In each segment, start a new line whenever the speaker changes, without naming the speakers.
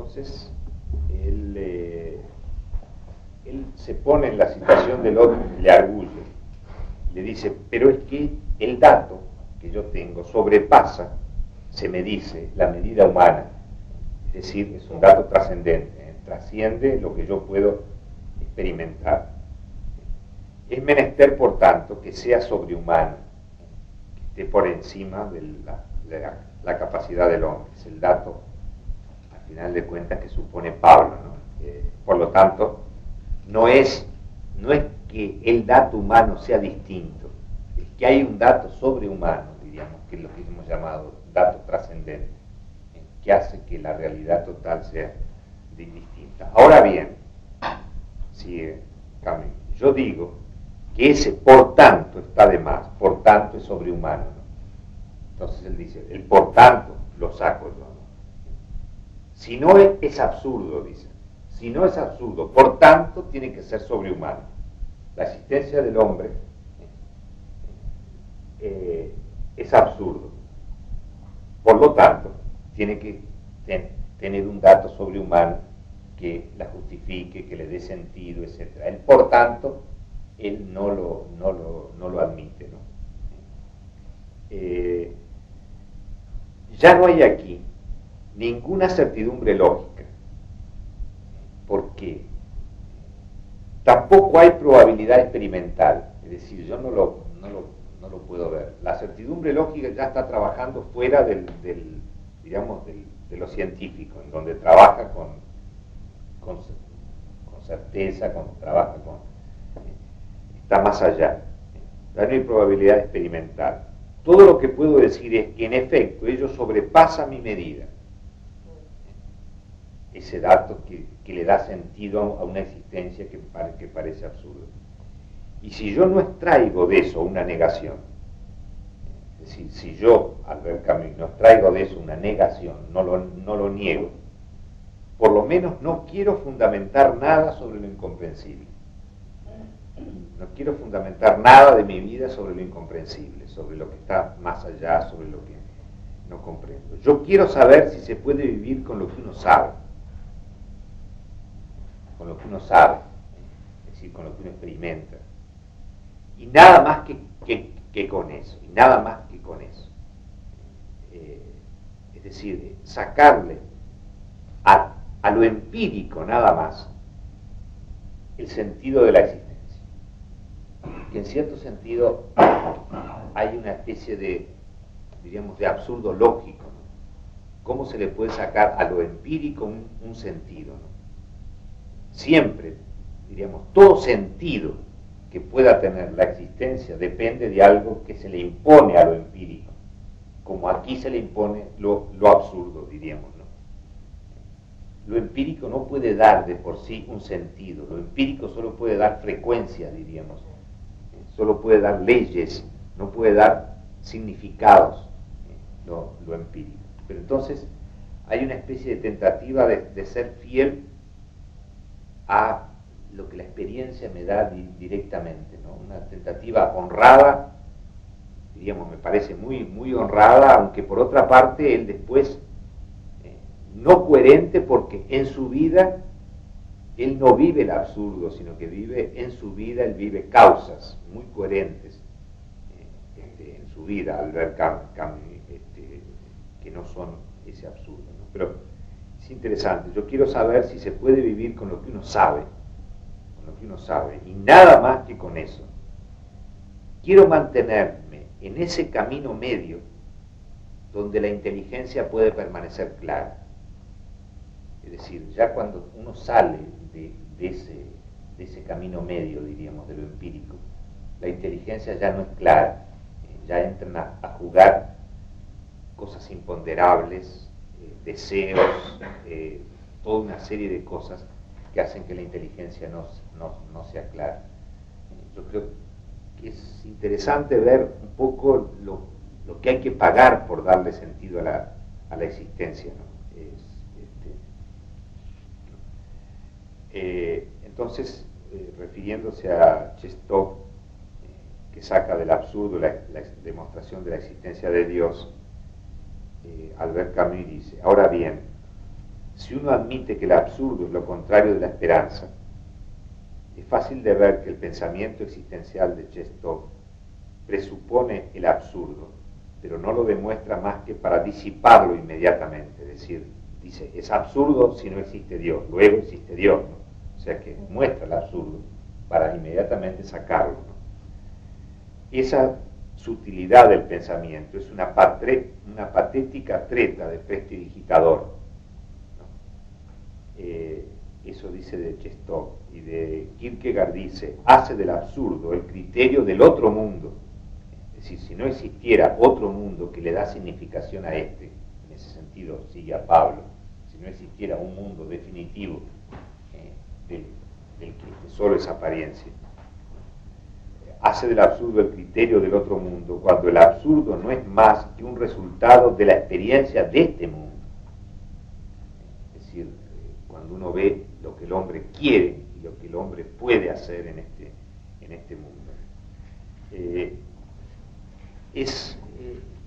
entonces él se pone en la situación del otro, le arguye, le dice, pero es que el dato que yo tengo sobrepasa, se me dice, la medida humana, es decir, es un dato trascendente, trasciende lo que yo puedo experimentar. Es menester, por tanto, que sea sobrehumano, que esté por encima de la capacidad del hombre, es el dato, al final de cuentas, que supone Pablo, ¿no? Por lo tanto, no es que el dato humano sea distinto, es que hay un dato sobrehumano, diríamos, que es lo que hemos llamado dato trascendente, que hace que la realidad total sea distinta. Ahora bien, sigue Camus, yo digo que ese por tanto está de más, por tanto es sobrehumano, ¿no? Entonces él dice, el por tanto lo saco yo, ¿no? Si no es absurdo, dice, si no es absurdo, por tanto tiene que ser sobrehumano. La existencia del hombre es absurdo, por lo tanto tiene que tener un dato sobrehumano que la justifique, que le dé sentido, etc. Él, por tanto, él no lo admite, ¿no? Ya no hay aquí ninguna certidumbre lógica, porque tampoco hay probabilidad experimental, es decir, yo no lo puedo ver. La certidumbre lógica ya está trabajando fuera de lo científico, en donde trabaja con certeza, trabaja está más allá. Ya no hay probabilidad experimental. Todo lo que puedo decir es que en efecto ello sobrepasa mi medida. Ese dato que le da sentido a una existencia que parece absurda. Y si yo no extraigo de eso una negación, es decir, si yo, Albert Camus, no extraigo de eso una negación, no lo niego, por lo menos no quiero fundamentar nada sobre lo incomprensible. No quiero fundamentar nada de mi vida sobre lo incomprensible, sobre lo que está más allá, sobre lo que no comprendo. Yo quiero saber si se puede vivir con lo que uno sabe. Con lo que uno sabe, es decir, con lo que uno experimenta. Y nada más que con eso, y nada más que con eso. Es decir, sacarle a lo empírico nada más el sentido de la existencia. Que en cierto sentido hay una especie de, diríamos, de absurdo lógico, ¿no? ¿Cómo se le puede sacar a lo empírico un sentido, ¿no? Siempre, diríamos, todo sentido que pueda tener la existencia depende de algo que se le impone a lo empírico, como aquí se le impone lo absurdo, diríamos, ¿no? Lo empírico no puede dar de por sí un sentido, lo empírico solo puede dar frecuencia, diríamos, solo puede dar leyes, no puede dar significados, lo empírico. Pero entonces hay una especie de tentativa de ser fiel a lo que la experiencia me da directamente, ¿no? Una tentativa honrada, diríamos, me parece muy, muy honrada, aunque por otra parte él después no coherente, porque en su vida él no vive el absurdo, sino que vive en su vida, él vive causas muy coherentes en su vida, al ver que no son ese absurdo, ¿no? Pero es interesante, yo quiero saber si se puede vivir con lo que uno sabe, y nada más que con eso. Quiero mantenerme en ese camino medio donde la inteligencia puede permanecer clara. Es decir, ya cuando uno sale de ese camino medio, diríamos, de lo empírico, la inteligencia ya no es clara, ya entran a jugar cosas imponderables, deseos, toda una serie de cosas que hacen que la inteligencia no sea clara. Yo creo que es interesante ver un poco lo que hay que pagar por darle sentido a la existencia, ¿no? Entonces, refiriéndose a Chestov, que saca del absurdo la demostración de la existencia de Dios, Albert Camus dice, ahora bien, Si uno admite que el absurdo es lo contrario de la esperanza, es fácil de ver que el pensamiento existencial de Chestov presupone el absurdo, pero no lo demuestra más que para disiparlo inmediatamente. Es decir, dice, es absurdo si no existe Dios, luego existe Dios, ¿no? O sea que muestra el absurdo para inmediatamente sacarlo, ¿no? Esa sutilidad del pensamiento es una patética treta de prestidigitador, ¿no? Eso dice de Chestov, y de Kierkegaard dice, hace del absurdo el criterio del otro mundo. Es decir, si no existiera otro mundo que le da significación a este, en ese sentido sigue a Pablo, si no existiera un mundo definitivo del que solo es apariencia, hace del absurdo el criterio del otro mundo, cuando el absurdo no es más que un resultado de la experiencia de este mundo. Es decir, cuando uno ve lo que el hombre quiere y lo que el hombre puede hacer en este mundo.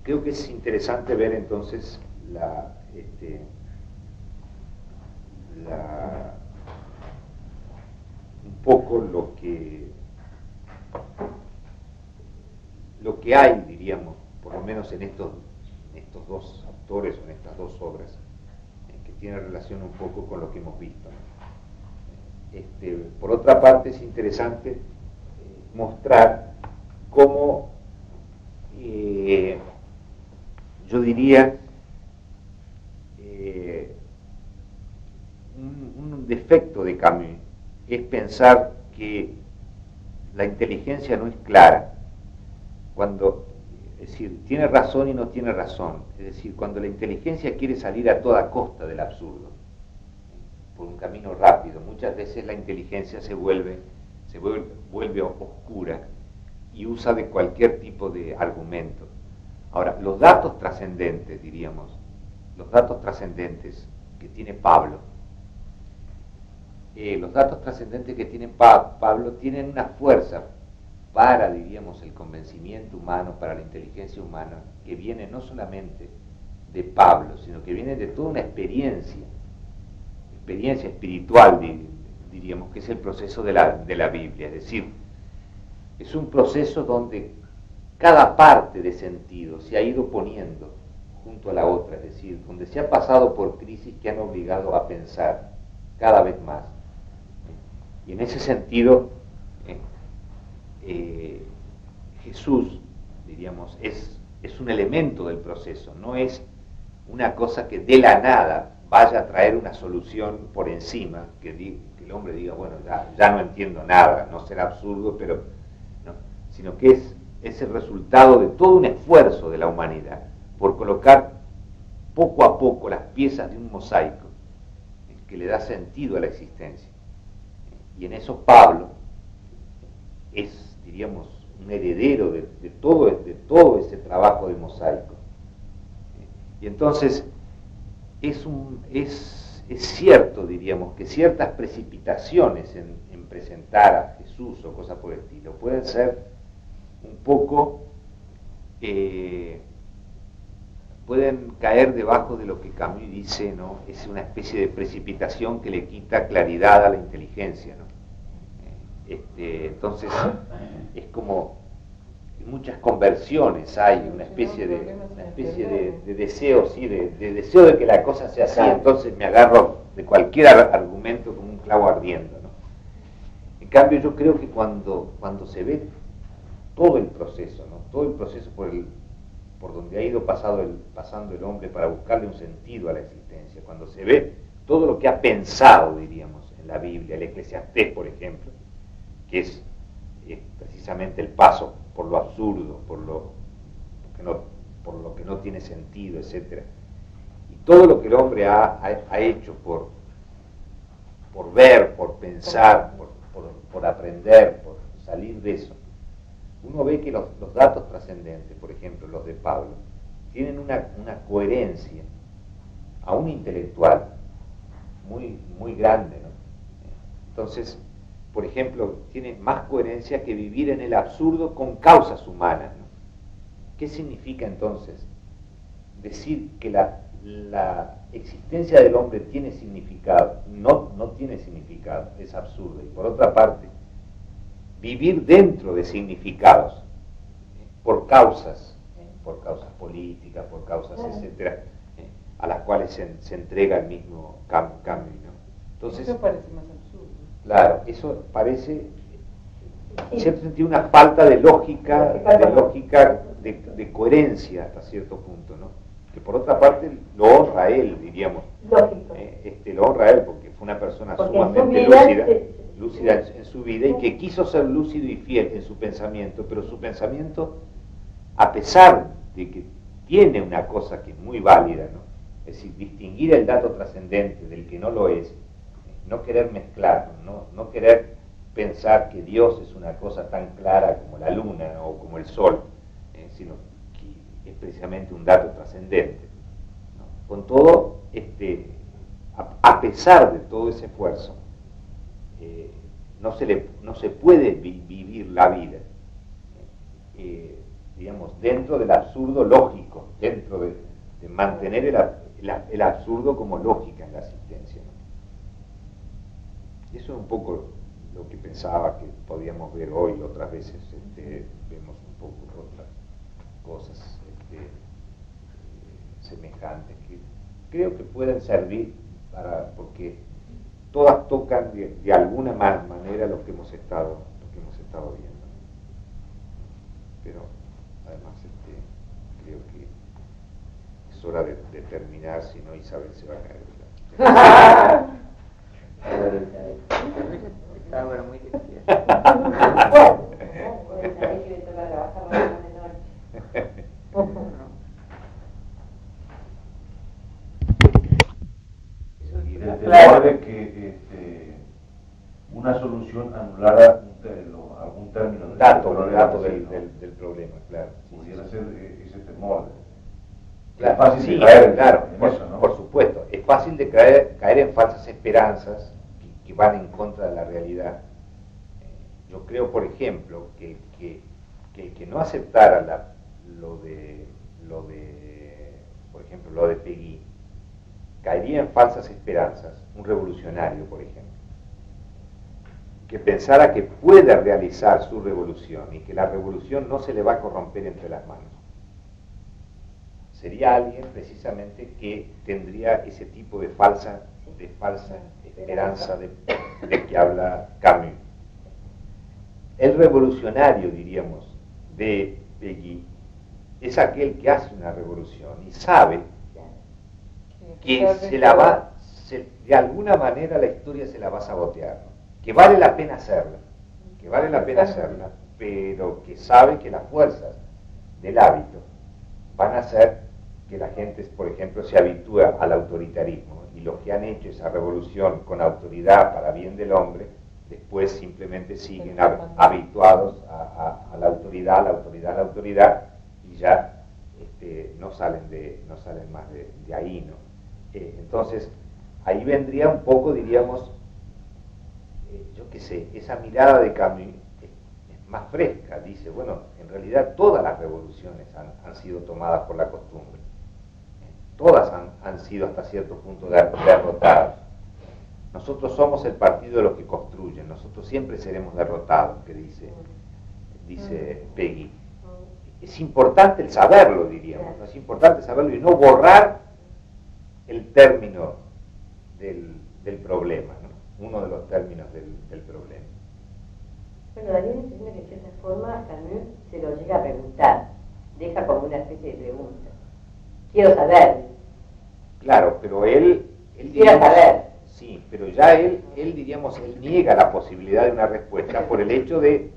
Creo que es interesante ver entonces un poco lo que hay, diríamos, por lo menos en estos dos autores o en estas dos obras, que tienen relación un poco con lo que hemos visto, ¿no? Por otra parte, es interesante mostrar cómo, yo diría, un defecto de Camus es pensar que la inteligencia no es clara, es decir, tiene razón y no tiene razón. Es decir, cuando la inteligencia quiere salir a toda costa del absurdo, por un camino rápido, muchas veces la inteligencia se vuelve oscura y usa de cualquier tipo de argumento. Ahora, los datos trascendentes, diríamos, los datos trascendentes que tiene Pablo, Pablo tienen una fuerza para, diríamos, el convencimiento humano, para la inteligencia humana, que viene no solamente de Pablo, sino que viene de toda una experiencia espiritual, diríamos, que es el proceso de la Biblia. Es decir, es un proceso donde cada parte de sentido se ha ido poniendo junto a la otra, es decir, donde se ha pasado por crisis que han obligado a pensar cada vez más. Y en ese sentido, Jesús, diríamos, es un elemento del proceso, no es una cosa que de la nada vaya a traer una solución por encima, que el hombre diga, bueno, ya no entiendo nada, no será absurdo, pero no, sino que es el resultado de todo un esfuerzo de la humanidad por colocar poco a poco las piezas de un mosaico que le da sentido a la existencia. Y en eso Pablo es, diríamos, un heredero de todo ese trabajo de mosaico. Y entonces es cierto, diríamos, que ciertas precipitaciones en presentar a Jesús o cosas por el estilo pueden ser un poco, pueden caer debajo de lo que Camus dice, ¿no? Es una especie de precipitación que le quita claridad a la inteligencia, ¿no? Entonces es como muchas conversiones hay, una especie de deseo, sí, de deseo de que la cosa sea así, entonces me agarro de cualquier argumento como un clavo ardiendo, ¿no? En cambio, yo creo que cuando se ve todo el proceso, ¿no? Todo el proceso por donde ha ido pasando el hombre para buscarle un sentido a la existencia, cuando se ve todo lo que ha pensado, diríamos, en la Biblia, el Eclesiastés, por ejemplo, que es precisamente el paso por lo absurdo, por lo que no tiene sentido, etc. Y todo lo que el hombre ha hecho por ver, por pensar, por aprender, por salir de eso, uno ve que los datos trascendentes, por ejemplo, los de Pablo, tienen una coherencia, aún intelectual, muy, muy grande, ¿no? Entonces, por ejemplo, tiene más coherencia que vivir en el absurdo con causas humanas, ¿no? ¿Qué significa entonces decir que la existencia del hombre tiene significado, no tiene significado, es absurdo. Y por otra parte, vivir dentro de significados, por causas políticas, por causas, etcétera, a las cuales se entrega el mismo cambio, ¿no? Entonces,
eso parece más absurdo.
Claro, eso parece, en cierto sentido, una falta de lógica, de coherencia hasta cierto punto, ¿no? Que por otra parte lo honra a él, diríamos.
Lógico.
Lo honra a él porque fue una persona
Porque
sumamente lúcida en su vida y que quiso ser lúcido y fiel en su pensamiento, pero su pensamiento, a pesar de que tiene una cosa que es muy válida, ¿no? Es decir, distinguir el dato trascendente del que no lo es, no querer mezclarlo, no querer pensar que Dios es una cosa tan clara como la luna o como el sol, sino que es precisamente un dato trascendente, ¿no? Con todo, a pesar de todo ese esfuerzo, no se puede vivir la vida, digamos, dentro del absurdo lógico, dentro de mantener el absurdo como lógica en la existencia, ¿no? Eso es un poco lo que pensaba que podíamos ver hoy. Otras veces vemos un poco otras cosas semejantes que creo que pueden servir porque todas tocan de alguna manera lo que hemos estado viendo. Pero además creo que es hora de terminar, si no Isabel se va a caer.
Está bueno, muy difícil.
El temor de que una solución anulara algún término
Un dato del problema, claro.
Pudiera ser ese temor.
Claro,
es fácil
sí,
de caer
claro,
en
por,
eso, ¿no?
por supuesto. Es fácil de caer en falsas esperanzas que van en contra de la realidad. Yo creo, por ejemplo, que el que no aceptara lo de Peggy, caería en falsas esperanzas, un revolucionario, por ejemplo, que pensara que puede realizar su revolución y que la revolución no se le va a corromper entre las manos. Sería alguien precisamente que tendría ese tipo de falsa esperanza de que habla Camus. El revolucionario, diríamos, de Peggy es aquel que hace una revolución y sabe que de alguna manera la historia se la va a sabotear, ¿no? Que vale la pena hacerla, pero que sabe que las fuerzas del hábito van a hacer que la gente, por ejemplo, se habitúe al autoritarismo, y los que han hecho esa revolución con autoridad para bien del hombre, después simplemente siguen habituados a la autoridad, y ya no salen más de ahí, ¿no? Entonces, ahí vendría un poco, diríamos, yo qué sé, esa mirada de Camus es más fresca. Dice, bueno, en realidad todas las revoluciones han sido tomadas por la costumbre. Todas han sido hasta cierto punto derrotadas. Nosotros somos el partido de los que construyen, nosotros siempre seremos derrotados, que dice Peggy. Es importante el saberlo, diríamos, ¿no? Es importante saberlo y no borrar el término del problema, ¿no? Uno de los términos del problema.
Bueno, Daniel está diciendo que de cierta forma Camus se lo llega a preguntar, deja como una especie de pregunta. Quiero saber.
Claro, pero él
Quiero saber.
Sí, pero ya él diríamos, él niega la posibilidad de una respuesta por el hecho de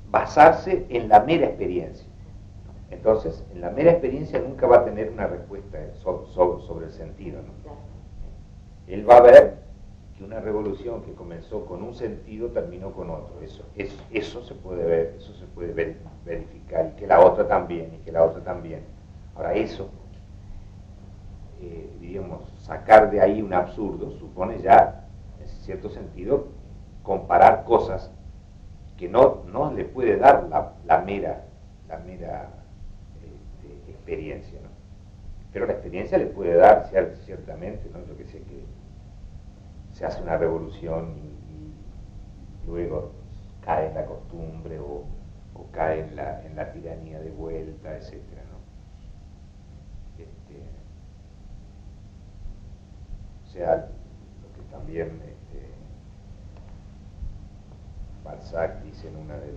basarse en la mera experiencia. Entonces, en la mera experiencia nunca va a tener una respuesta sobre el sentido, ¿no? Él va a ver que una revolución que comenzó con un sentido terminó con otro. Eso se puede ver, eso se puede verificar, y que la otra también, y que la otra también. Ahora, eso, diríamos, sacar de ahí un absurdo supone ya, en cierto sentido, comparar cosas que no le puede dar la mera experiencia, ¿no? Pero la experiencia le puede dar ciertamente, ¿no? Yo que sé, que se hace una revolución y luego cae en la costumbre o cae en la tiranía de vuelta, etcétera, ¿no? O sea, lo que también Balzac dice en una de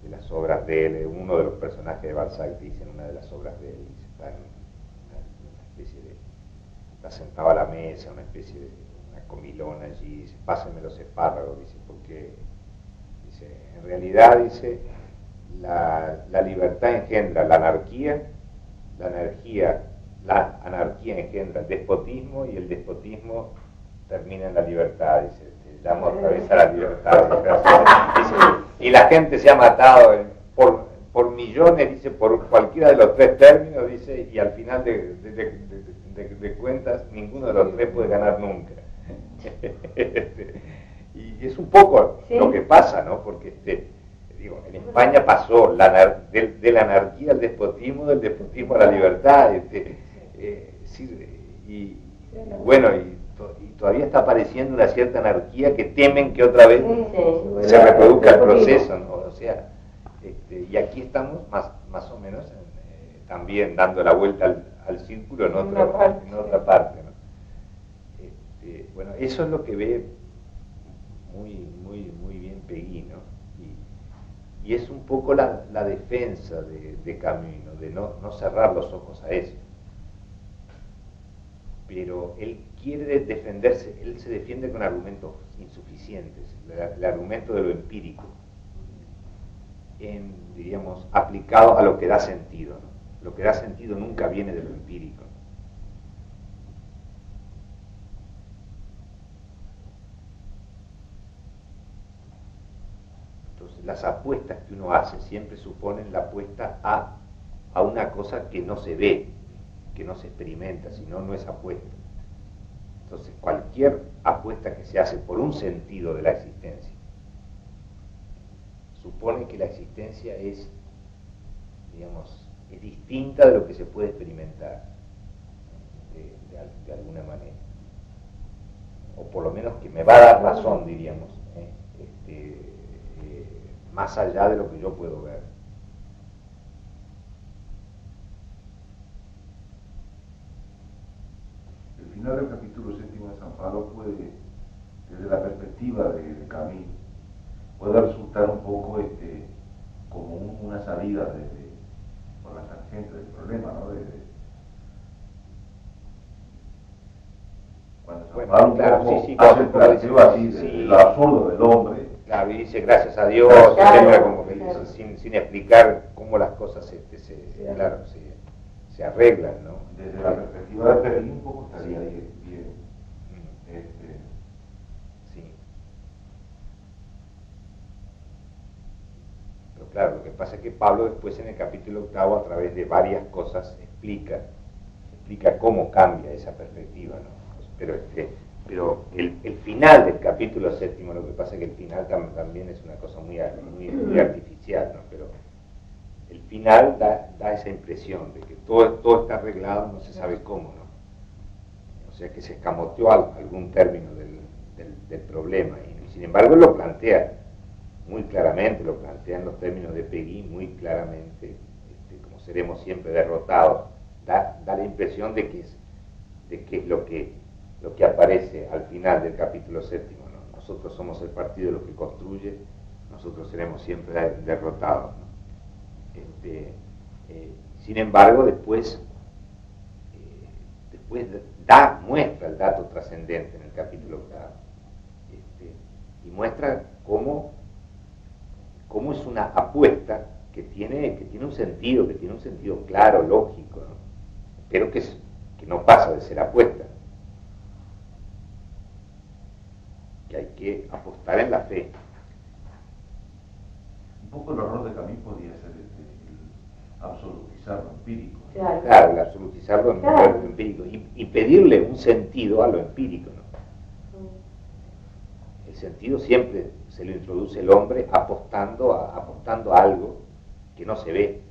las obras de él, uno de los personajes de Balzac dice en una de las obras de él, dice, está en una especie de, está sentado a la mesa, una especie de una comilona allí, dice, pásenme los espárragos, dice, porque, dice, en realidad, dice, la libertad engendra la anarquía engendra el despotismo y el despotismo termina en la libertad, dice, llamo otra vez a la libertad, dice, y la gente se ha matado por millones, dice, por cualquiera de los tres términos, dice, y al final de cuentas ninguno de los tres puede ganar nunca. Y es un poco lo que pasa, ¿no? Porque digo, en España pasó de la anarquía al despotismo, del despotismo a la libertad, y bueno, y todavía está apareciendo una cierta anarquía que temen que otra vez se reproduzca el proceso, ¿no? O sea, y aquí estamos más o menos también dando la vuelta al círculo en otra parte, ¿no? Bueno, eso es lo que ve muy bien Péguy, ¿no? Y es un poco la defensa de Camus, ¿no? De no cerrar los ojos a eso. Pero él quiere defenderse, él se defiende con argumentos insuficientes, el argumento de lo empírico, diríamos, aplicado a lo que da sentido, ¿no? Lo que da sentido nunca viene de lo empírico. Entonces, las apuestas que uno hace siempre suponen la apuesta a una cosa que no se ve, que no se experimenta, sino no es apuesta. Entonces, cualquier apuesta que se hace por un sentido de la existencia supone que la existencia es, digamos, es distinta de lo que se puede experimentar de alguna manera, o por lo menos que me va a dar razón, diríamos, más allá de lo que yo puedo ver.
El final del capítulo 7 de San Pablo puede, desde la perspectiva de Camus, puede resultar un poco como una salida por la tangente del problema, ¿no? Cuando San Pablo hace el planteo así de lo absurdo del hombre.
Claro, y dice gracias a Dios, como que dice, sin explicar cómo las cosas se arreglan, ¿no?
Desde la perspectiva de Péguy un poco estaría bien.
Sí. Pero claro, lo que pasa es que Pablo después en el capítulo 8, a través de varias cosas, explica cómo cambia esa perspectiva, ¿no? Pero el final del capítulo 7, lo que pasa es que el final también es una cosa muy artificial, ¿no? Pero el final da esa impresión de que todo está arreglado, no se sabe cómo, ¿no? O sea que se escamoteó algún término del problema, y sin embargo lo plantea muy claramente, lo plantea en los términos de Péguy muy claramente, como seremos siempre derrotados. Da la impresión de que es lo que aparece al final del capítulo 7, ¿no? Nosotros somos el partido de los que construye, nosotros seremos siempre derrotados, ¿no? Sin embargo, después muestra el dato trascendente en el capítulo 8, y muestra cómo es una apuesta que tiene un sentido, claro, lógico, ¿no? Pero que no pasa de ser apuesta, que hay que apostar en la fe.
Un poco el error de Camus podría ser el absolutizar lo empírico, ¿no?
Claro, el absolutizar lo empírico y pedirle un sentido a lo empírico, ¿no? El sentido siempre se lo introduce el hombre apostando a algo que no se ve,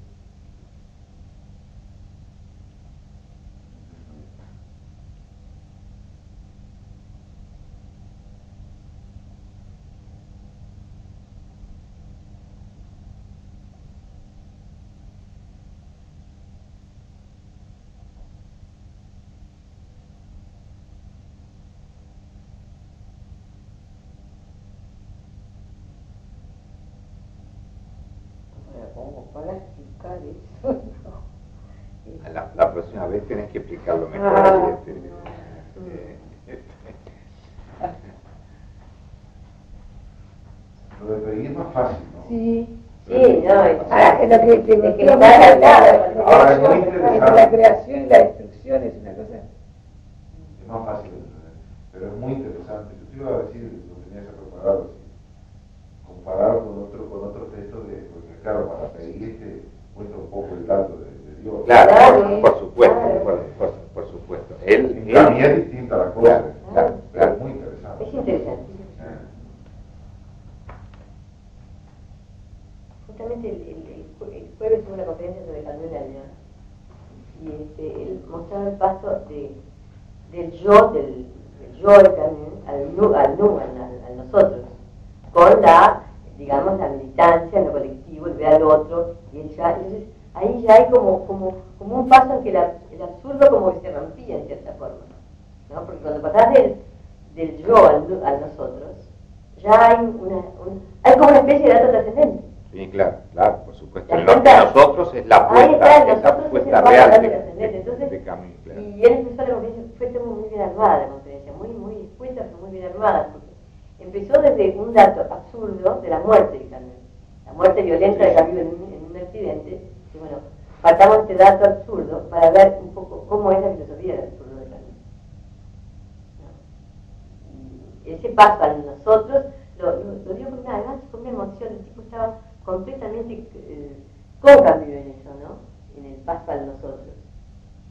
para explicar eso.
La próxima vez tenés que explicarlo mejor.
Ah,
Lo de Peguí es más fácil, ¿no?
Sí.
Sí, no, es
Ahora que lo que te
es que
gustó
me está
más
Ahora es muy
entre
interesante.
la creación y la destrucción es una cosa.
Es más fácil de entender, pero es muy interesante. Yo te iba a decir, lo tenía que preparado, comparado con otros textos de, porque claro, para Peguí muestra un poco el dato de Dios.
Claro, por supuesto, por supuesto.
En Camille es distinta la cosa,
Claro,
pero es muy interesante.
Es interesante. Justamente el jueves tuve una conferencia sobre Camus Leñón y él mostraba el paso del yo de Camus al nosotros, con la, digamos, la militancia en lo colectivo, el ver al otro, y él ya, entonces ahí ya hay como un paso en que el absurdo como que se rompía en cierta forma, ¿no? Porque cuando pasás del yo al nosotros, ya hay hay como una especie de dato trascendente.
Sí, claro, por supuesto.
¿Te
El
das cuenta?
nosotros es la
Ahí está,
apuesta,
el
es la
nosotros
apuesta
es el
real
dato
de
trascendente. Entonces,
Camus, claro.
y él empezó la conferencia, fue muy bien armada la conferencia, muy dispuesta, pero muy bien armada, porque empezó desde un dato absurdo de la muerte de Camus, la muerte violenta de Camus en un accidente, y bueno, partamos este dato absurdo para ver un poco cómo es la filosofía del absurdo de Camus. ¿No? Y ese paso a nosotros, lo digo porque además fue una emoción, el tipo estaba completamente con Camus en eso, ¿no? En el paso a nosotros.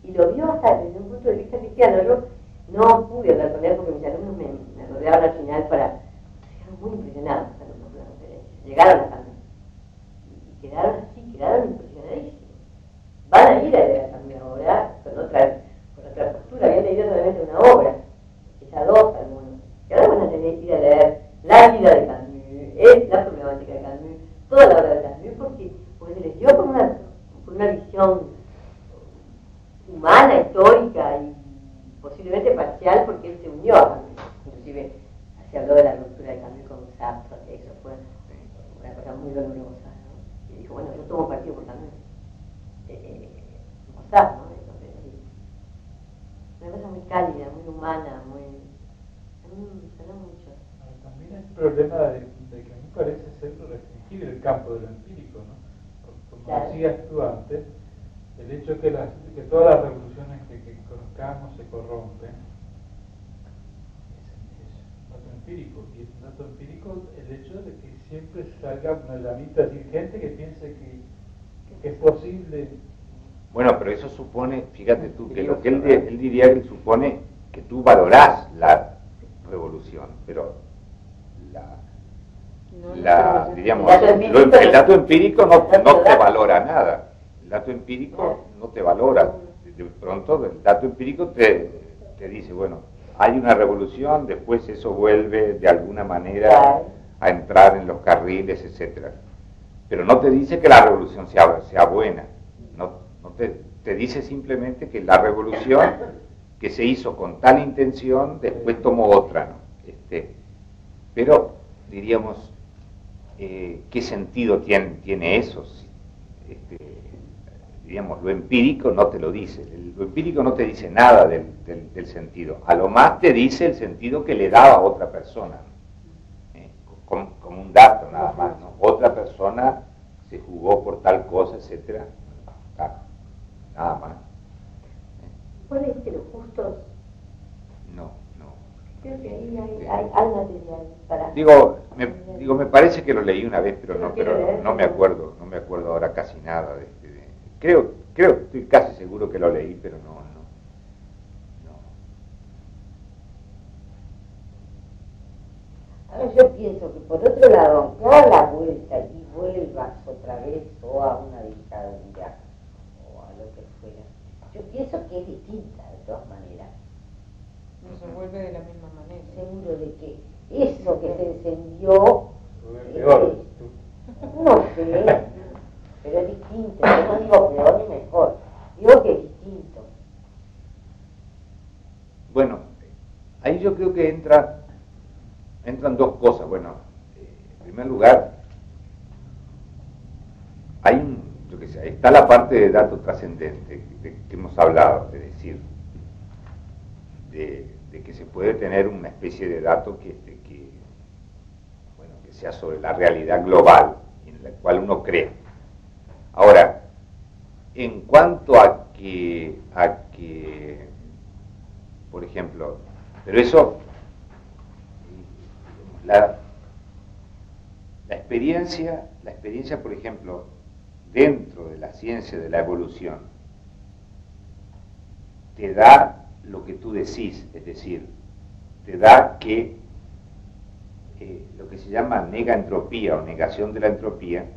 Y lo vio hasta desde un punto de vista cristiano. Yo no pude hablar con él porque mis alumnos me rodeaban al final quedaron muy impresionados los alumnos de la conferencia. Llegaron a Camus. Y quedaron así, quedaron impresionadísimos. Van a ir a leer a Camus ahora con otra postura. Habían leído solamente una obra, quizá dos algunos. Y ahora van a ir a leer la vida de Camus, la problemática de Camus, toda la obra de Camus, porque se les dio por una visión humana, histórica y posiblemente parcial, porque él se unió a Camus. Inclusive se habló de la ruptura de Camus con Sartre, eso fue una cosa muy dolorosa, ¿no? Y dijo, bueno, yo tomo partido por Camus. Sartre, ¿no? Entonces, una cosa muy cálida, muy humana, muy... A mí me impresionó mucho.
También el problema de que a mí parece ser restringir el campo de lo empírico, ¿no? Como
Claro.
decías tú antes, el hecho que todas las revoluciones que conozcamos se corrompen es un dato empírico, y es un dato empírico el hecho de que siempre salga una llamita, es decir, gente que piense que es posible.
Bueno, pero eso supone, fíjate tú, que lo que él diría que supone que tú valorás la revolución, pero diríamos, el dato empírico no te valora nada. El dato empírico no te valora. De pronto el dato empírico te dice, bueno, hay una revolución, después eso vuelve de alguna manera a entrar en los carriles, etcétera. Pero no te dice que la revolución sea buena. No te dice simplemente que la revolución que se hizo con tal intención después tomó otra, ¿no? Pero diríamos, ¿qué sentido tiene eso? Diríamos, lo empírico no te lo dice. Lo empírico no te dice nada del sentido. A lo más te dice el sentido que le daba a otra persona, como un dato nada más, ¿no? Otra persona se jugó por tal cosa, etcétera. Nada más.
¿Cuál es que los justos?
No.
Creo que ahí hay material para...
Me parece que lo leí una vez, pero no me acuerdo ahora casi nada de creo, estoy casi seguro que lo leí, pero no.
Ahora yo pienso que por otro lado, aunque hagas la vuelta y vuelvas otra vez o a una dictadura o a lo que fuera, yo pienso que es distinta de todas maneras.
No se vuelve de la misma manera.
Seguro de que eso que se encendió
Peor.
no sé, pero es distinto. Yo no digo peor ni mejor, digo que es distinto.
Bueno, ahí yo creo que entran dos cosas. Bueno, en primer lugar, hay sea, está la parte de dato trascendente de que hemos hablado, es decir, de que se puede tener una especie de dato que sea sobre la realidad global en la cual uno cree. Ahora, en cuanto a que por ejemplo, pero eso, la experiencia, por ejemplo, dentro de la ciencia de la evolución, te da lo que tú decís, es decir, te da que lo que se llama negaentropía o negación de la entropía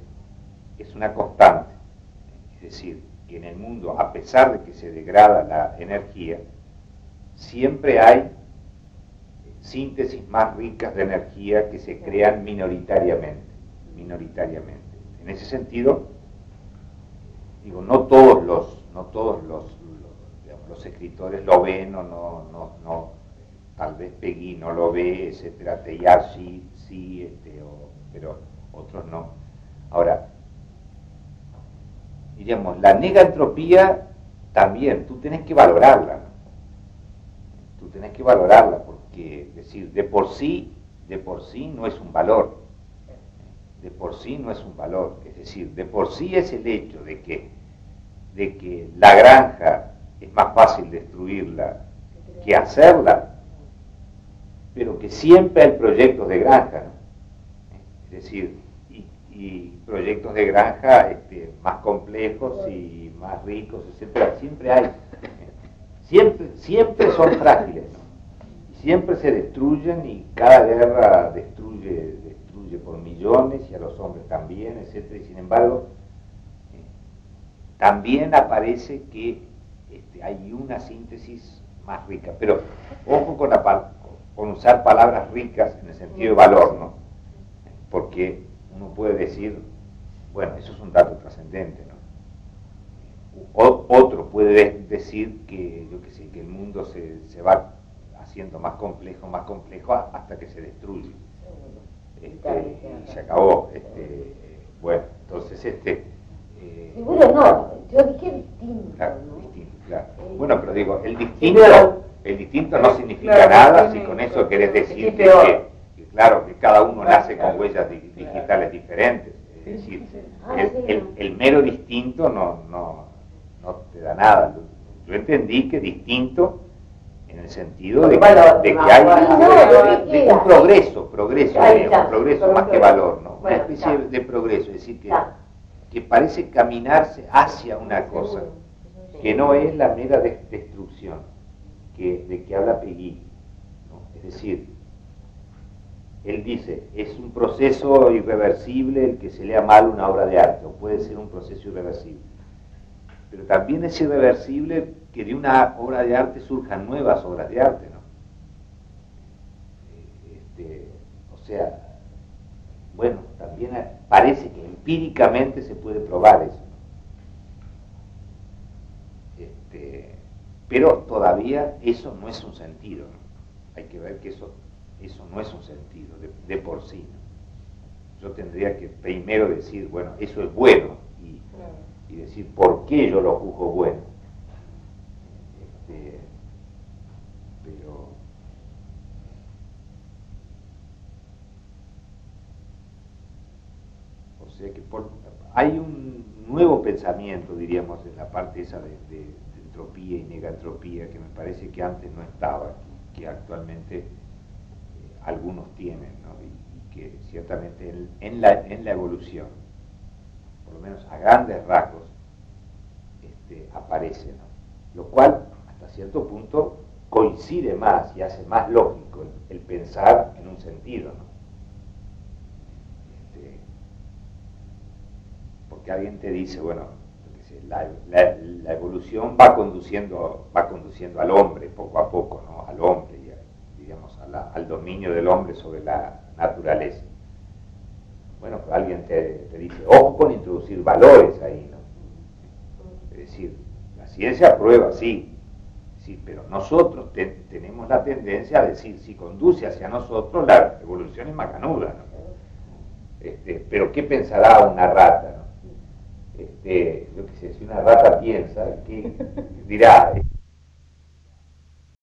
es una constante. Es decir, que en el mundo, a pesar de que se degrada la energía, siempre hay síntesis más ricas de energía que se crean minoritariamente. En ese sentido, digo, no todos los escritores lo ven o no, tal vez Peggy no lo ve, etcétera, Teilhard sí, pero otros no. Ahora, diríamos, la negaentropía también, tú tenés que valorarla, ¿no? Tú tenés que valorarla porque, es decir, de por sí no es un valor. De por sí no es un valor. Es decir, de por sí es el hecho de que la granja es más fácil destruirla que hacerla, pero que siempre hay proyectos de granja, ¿no? Es decir, y proyectos de granja más complejos y más ricos, etcétera, siempre hay. Siempre son frágiles, ¿no? Siempre se destruyen y cada guerra destruye por millones y a los hombres también, etcétera, y sin embargo también aparece que hay una síntesis más rica, pero ojo con usar palabras ricas en el sentido de valor, ¿no? Porque uno puede decir, bueno, eso es un dato trascendente, ¿no? Otro puede decir que, yo qué sé, que el mundo se va haciendo más complejo hasta que se destruye. Y se acabó. Bueno, entonces
seguro no, yo dije distinto,
claro,
¿no?
distinto, claro. Bueno, pero digo, el distinto no significa nada si con eso querés decir que claro, que cada uno nace con huellas digitales diferentes. Es decir, el mero distinto no te da nada. Yo entendí que distinto en el sentido de que hay un progreso más que valor, ¿no? Una especie de progreso, es decir, que parece caminarse hacia una cosa que no es la mera destrucción de que habla Peggy, ¿no? Es decir, él dice, es un proceso irreversible el que se lea mal una obra de arte, o puede ser un proceso irreversible. Pero también es irreversible que de una obra de arte surjan nuevas obras de arte, ¿no? O sea, bueno, también parece que empíricamente se puede probar eso, ¿no? Pero todavía eso no es un sentido, ¿no? Hay que ver que eso no es un sentido de por sí, ¿no? Yo tendría que primero decir, bueno, eso es bueno, y decir por qué yo lo juzgo bueno. Pero o sea que hay un nuevo pensamiento, diríamos, en la parte esa de entropía y negantropía, que me parece que antes no estaba, que actualmente algunos tienen, ¿no? Y que ciertamente en la evolución, por lo menos a grandes rasgos, aparece, ¿no? Lo cual hasta cierto punto coincide más y hace más lógico el pensar en un sentido, ¿no? Porque alguien te dice, bueno, la evolución va conduciendo al hombre poco a poco, ¿no? Al hombre, digamos, al dominio del hombre sobre la naturaleza. Bueno, pero alguien te dice, ojo con introducir valores ahí, ¿no? Es decir, la ciencia prueba, sí, pero nosotros tenemos la tendencia a decir, si conduce hacia nosotros, la evolución es macanuda, ¿no? Pero ¿qué pensará una rata, ¿no? yo qué sé, si una rata piensa, que dirá,